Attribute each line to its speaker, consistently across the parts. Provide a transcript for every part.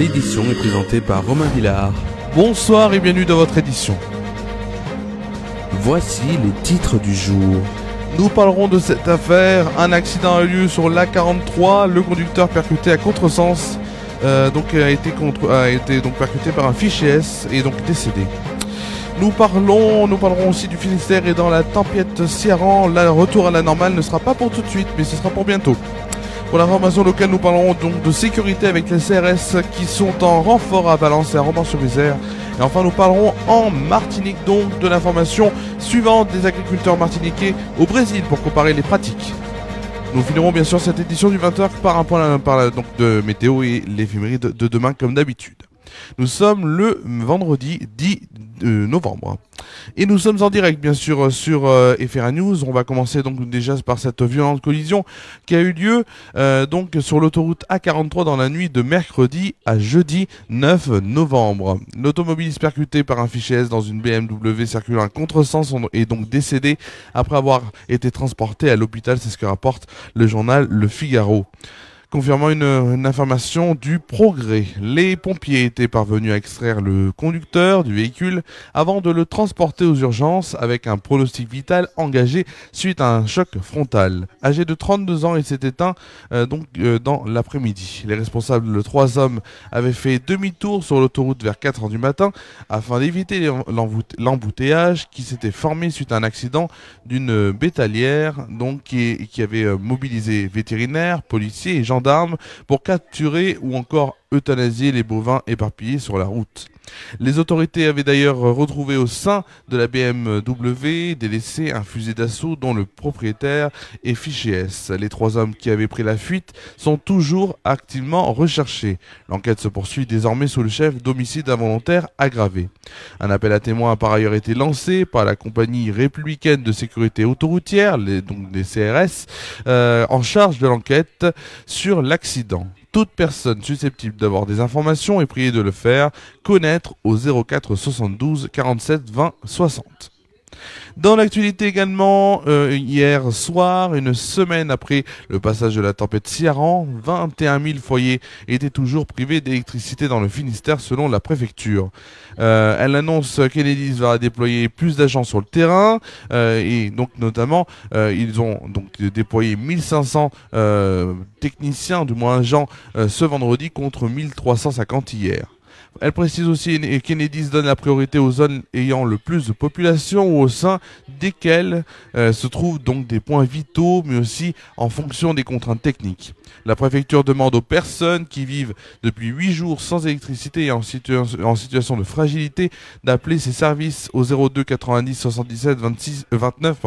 Speaker 1: L'édition est présentée par Romain Villard.
Speaker 2: Bonsoir et bienvenue dans votre édition.
Speaker 1: Voici les titres du jour.
Speaker 2: Nous parlerons de cette affaire. Un accident a eu lieu sur l'A43. Le conducteur percuté à contresens a été percuté par un fichier S et donc décédé. Nous parlerons aussi du Finistère et dans la tempête Ciarán. Le retour à la normale ne sera pas pour tout de suite, mais ce sera pour bientôt. Pour l'information locale, nous parlerons donc de sécurité avec les CRS qui sont en renfort à Valence et à Romans-sur-Isère. Et enfin, nous parlerons en Martinique donc de l'information suivante des agriculteurs martiniquais au Brésil pour comparer les pratiques. Nous finirons bien sûr cette édition du 20h par un point de météo et l'éphéméride de demain comme d'habitude. Nous sommes le vendredi 10 novembre. Et nous sommes en direct bien sûr sur FRA News. On va commencer donc déjà par cette violente collision qui a eu lieu donc sur l'autoroute A43 dans la nuit de mercredi à jeudi 9 novembre. L'automobiliste percuté par un fichier S dans une BMW circulant à contresens est donc décédé après avoir été transporté à l'hôpital, c'est ce que rapporte le journal Le Figaro. Confirmant une information du Progrès. Les pompiers étaient parvenus à extraire le conducteur du véhicule avant de le transporter aux urgences avec un pronostic vital engagé suite à un choc frontal. Âgé de 32 ans, il s'est éteint dans l'après-midi. Les responsables, 3 hommes, avaient fait demi-tour sur l'autoroute vers 4h du matin afin d'éviter l'embouteillage qui s'était formé suite à un accident d'une bétalière qui avait mobilisé vétérinaires, policiers et gendarmes pour capturer ou encore euthanasier les bovins éparpillés sur la route. Les autorités avaient d'ailleurs retrouvé au sein de la BMW délaissée un fusil d'assaut dont le propriétaire est fiché S. Les 3 hommes qui avaient pris la fuite sont toujours activement recherchés. L'enquête se poursuit désormais sous le chef d'homicide involontaire aggravé. Un appel à témoins a par ailleurs été lancé par la compagnie républicaine de sécurité autoroutière, les CRS, en charge de l'enquête sur l'accident. Toute personne susceptible d'avoir des informations est priée de le faire connaître au 04 72 47 20 60. Dans l'actualité également, hier soir, une semaine après le passage de la tempête Ciarán, 21 000 foyers étaient toujours privés d'électricité dans le Finistère selon la préfecture. Elle annonce qu'Enedis va déployer plus d'agents sur le terrain et donc notamment ils ont donc déployé 1500 techniciens, du moins agents, ce vendredi contre 1350 hier. Elle précise aussi qu'Enedis donne la priorité aux zones ayant le plus de population ou au sein desquelles se trouvent donc des points vitaux, mais aussi en fonction des contraintes techniques. La préfecture demande aux personnes qui vivent depuis 8 jours sans électricité et en situation de fragilité d'appeler ces services au 02 90 77 29.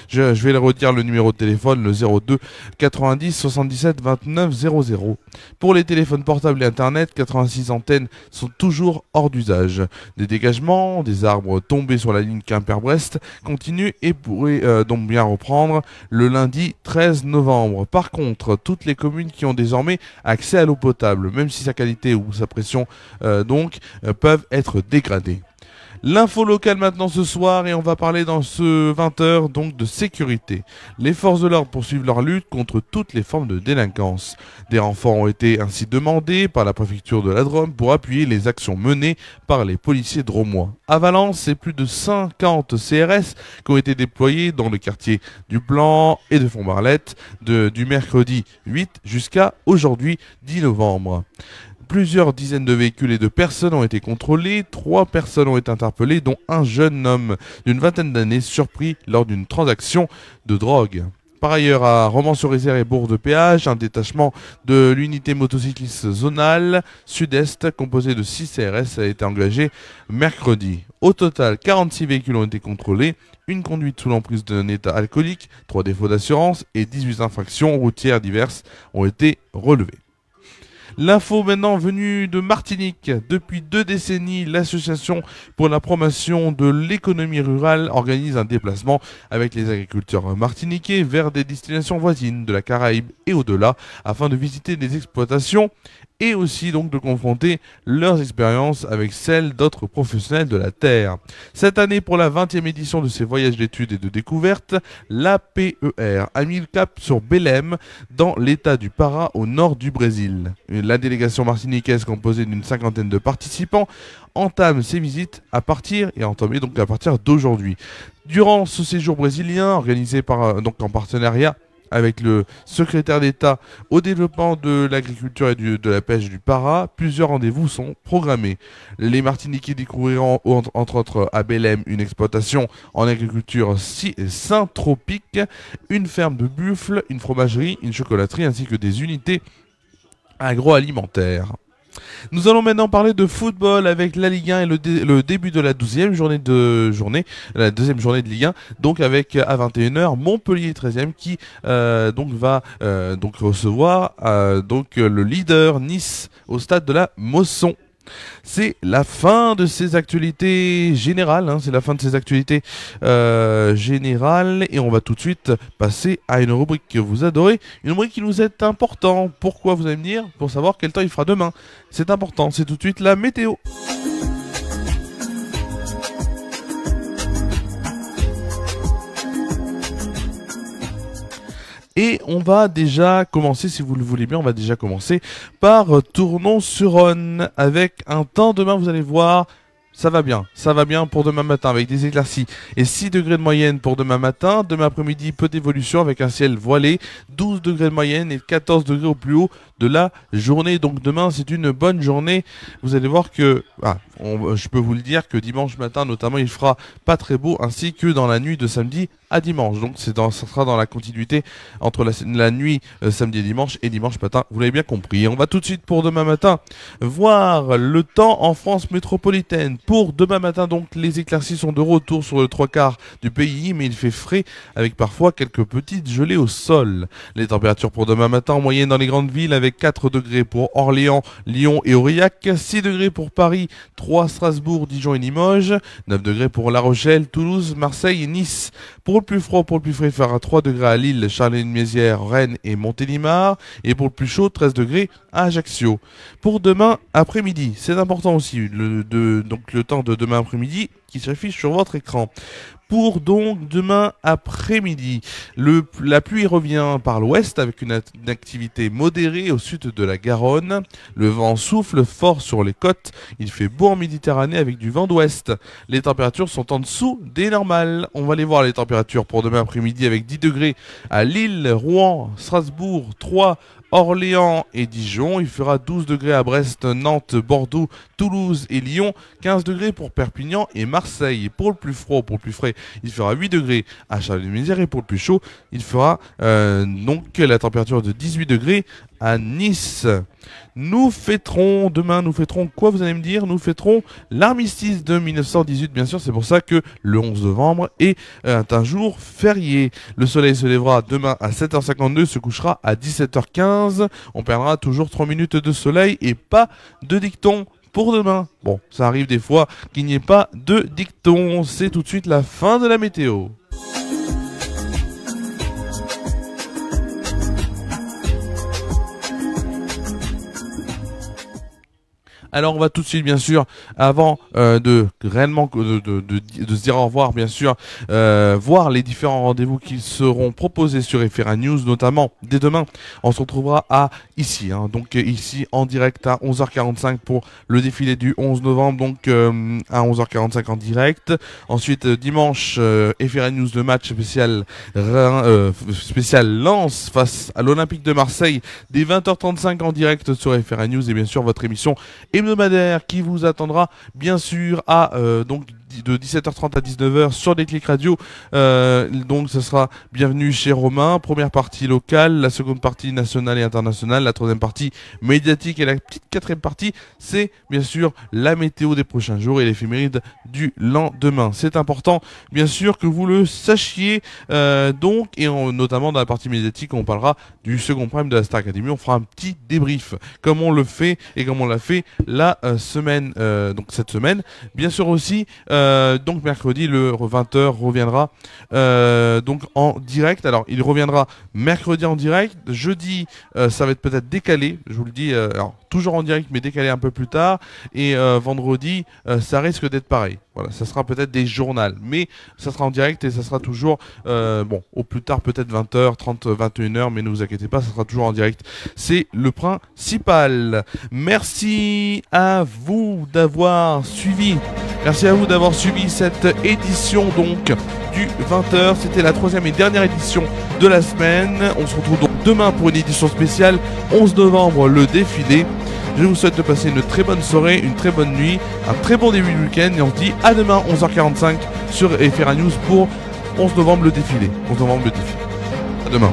Speaker 2: Je vais le redire le numéro de téléphone, le 02 90 77 29 00. Pour les téléphones portables et Internet, 86 antennes sont toujours hors d'usage. Des dégagements, des arbres tombés sur la ligne Quimper-Brest continuent et pourraient donc bien reprendre le lundi 13 novembre. Par contre, toutes les communes qui ont désormais accès à l'eau potable, même si sa qualité ou sa pression peuvent être dégradées. L'info locale maintenant ce soir et on va parler dans ce 20h donc de sécurité. Les forces de l'ordre poursuivent leur lutte contre toutes les formes de délinquance. Des renforts ont été ainsi demandés par la préfecture de la Drôme pour appuyer les actions menées par les policiers drômois. À Valence, c'est plus de 50 CRS qui ont été déployés dans le quartier du Plan et de Fontbarlette du mercredi 8 jusqu'à aujourd'hui 10 novembre. Plusieurs dizaines de véhicules et de personnes ont été contrôlées. 3 personnes ont été interpellées, dont un jeune homme d'une vingtaine d'années surpris lors d'une transaction de drogue. Par ailleurs, à Romans-sur-Isère et Bourg-de-Péage, un détachement de l'unité motocycliste zonale sud-est composé de 6 CRS a été engagé mercredi. Au total, 46 véhicules ont été contrôlés, une conduite sous l'emprise d'un état alcoolique, 3 défauts d'assurance et 18 infractions routières diverses ont été relevées. L'info maintenant venue de Martinique. Depuis 2 décennies, l'association pour la promotion de l'économie rurale organise un déplacement avec les agriculteurs martiniquais vers des destinations voisines de la Caraïbe et au-delà afin de visiter des exploitations et aussi donc de confronter leurs expériences avec celles d'autres professionnels de la Terre. Cette année, pour la 20e édition de ces voyages d'études et de découverte, l'APER a mis le cap sur Belém, dans l'état du Pará, au nord du Brésil. La délégation martiniquaise, composée d'une 50aine de participants, entame ses visites à partir d'aujourd'hui. Durant ce séjour brésilien, organisé donc en partenariat avec le secrétaire d'État au développement de l'agriculture et de la pêche du Pará, plusieurs rendez-vous sont programmés. Les Martiniquais découvriront entre autres à Belém une exploitation en agriculture syntropique, une ferme de buffles, une fromagerie, une chocolaterie ainsi que des unités agroalimentaires. Nous allons maintenant parler de football avec la Ligue 1 et le début de la 12e la deuxième journée de Ligue 1, donc avec à 21h Montpellier 13e qui va recevoir le leader Nice au stade de la Mosson. C'est la fin de ces actualités générales, générales, et on va tout de suite passer à une rubrique que vous adorez, une rubrique qui nous est importante. Pourquoi, vous allez me dire? Pour savoir quel temps il fera demain. C'est important, c'est tout de suite la météo. Et on va déjà commencer, si vous le voulez bien, par Tournon-sur-Rhône avec un temps demain, vous allez voir, ça va bien pour demain matin avec des éclaircies et 6 degrés de moyenne pour demain matin. Demain après-midi, peu d'évolution avec un ciel voilé, 12 degrés de moyenne et 14 degrés au plus haut de la journée. Donc demain, c'est une bonne journée. Vous allez voir que, je peux vous le dire que dimanche matin notamment, il fera pas très beau, ainsi que dans la nuit de samedi à dimanche. Donc ça sera dans la continuité entre la nuit samedi et dimanche matin, vous l'avez bien compris. On va tout de suite pour demain matin voir le temps en France métropolitaine. Pour demain matin, donc, les éclaircies sont de retour sur le 3/4 du pays, mais il fait frais avec parfois quelques petites gelées au sol. Les températures pour demain matin en moyenne dans les grandes villes avec 4 degrés pour Orléans, Lyon et Aurillac, 6 degrés pour Paris, 3 Strasbourg, Dijon et Limoges, 9 degrés pour La Rochelle, Toulouse, Marseille et Nice. Pour le plus frais, il fera 3 degrés à Lille, Charlène-Mézières, Rennes et Montélimar. Et pour le plus chaud, 13 degrés à Ajaccio. Pour demain après-midi, c'est important aussi, le temps de demain après-midi qui s'affiche sur votre écran. Pour donc demain après-midi, la pluie revient par l'ouest avec une activité modérée au sud de la Garonne. Le vent souffle fort sur les côtes. Il fait beau en Méditerranée avec du vent d'ouest. Les températures sont en dessous des normales. On va aller voir les températures pour demain après-midi avec 10 degrés à Lille, Rouen, Strasbourg, Troyes, Orléans et Dijon. Il fera 12 degrés à Brest, Nantes, Bordeaux, Toulouse et Lyon. 15 degrés pour Perpignan et Marseille. Et pour le plus frais, il fera 8 degrés à Charlène-Mézières. Et pour le plus chaud, il fera la température de 18 degrés à Nice. Nous fêterons quoi, vous allez me dire? Nous fêterons l'armistice de 1918, bien sûr. C'est pour ça que le 11 novembre est un jour férié. Le soleil se lèvera demain à 7h52, se couchera à 17h15. On perdra toujours 3 minutes de soleil et pas de dicton pour demain. Bon, ça arrive des fois qu'il n'y ait pas de dicton. C'est tout de suite la fin de la météo. Alors on va tout de suite, bien sûr, avant de se dire au revoir, bien sûr, voir les différents rendez-vous qui seront proposés sur FR1 News, notamment dès demain. On se retrouvera ici en direct à 11h45 pour le défilé du 11 novembre, donc à 11h45 en direct. Ensuite dimanche, FR1 News, le match spécial Lens face à l'Olympique de Marseille dès 20h35 en direct sur FR1 News, et bien sûr votre émission hebdomadaire qui vous attendra bien sûr de 17h30 à 19h sur Déclic Radio. Donc ce sera bienvenue chez Romain. Première partie locale, la seconde partie nationale et internationale, la troisième partie médiatique, et la petite quatrième partie, c'est bien sûr la météo des prochains jours et l'éphéméride du lendemain. C'est important bien sûr que vous le sachiez. Notamment dans la partie médiatique, on parlera du second prime de la Star Academy. On fera un petit débrief comme on le fait et comme on l'a fait cette semaine. Bien sûr aussi Donc mercredi, le 20h reviendra donc en direct. Alors il reviendra mercredi en direct. Jeudi, ça va être peut-être décalé, je vous le dis. Alors, toujours en direct mais décalé un peu plus tard. Et vendredi, ça risque d'être pareil. Voilà, ça sera peut-être des journaux, mais ça sera en direct et ça sera toujours, bon, au plus tard peut-être 20h, 30, 21h, mais ne vous inquiétez pas, ça sera toujours en direct. C'est le principal. Merci à vous d'avoir suivi. Merci à vous d'avoir suivi cette édition donc du 20h. C'était la 3e et dernière édition de la semaine. On se retrouve donc demain pour une édition spéciale, 11 novembre, le défilé. Je vous souhaite de passer une très bonne soirée, une très bonne nuit, un très bon début de week-end et on se dit à demain 11h45 sur FRA News pour 11 novembre le défilé. 11 novembre le défilé. À demain.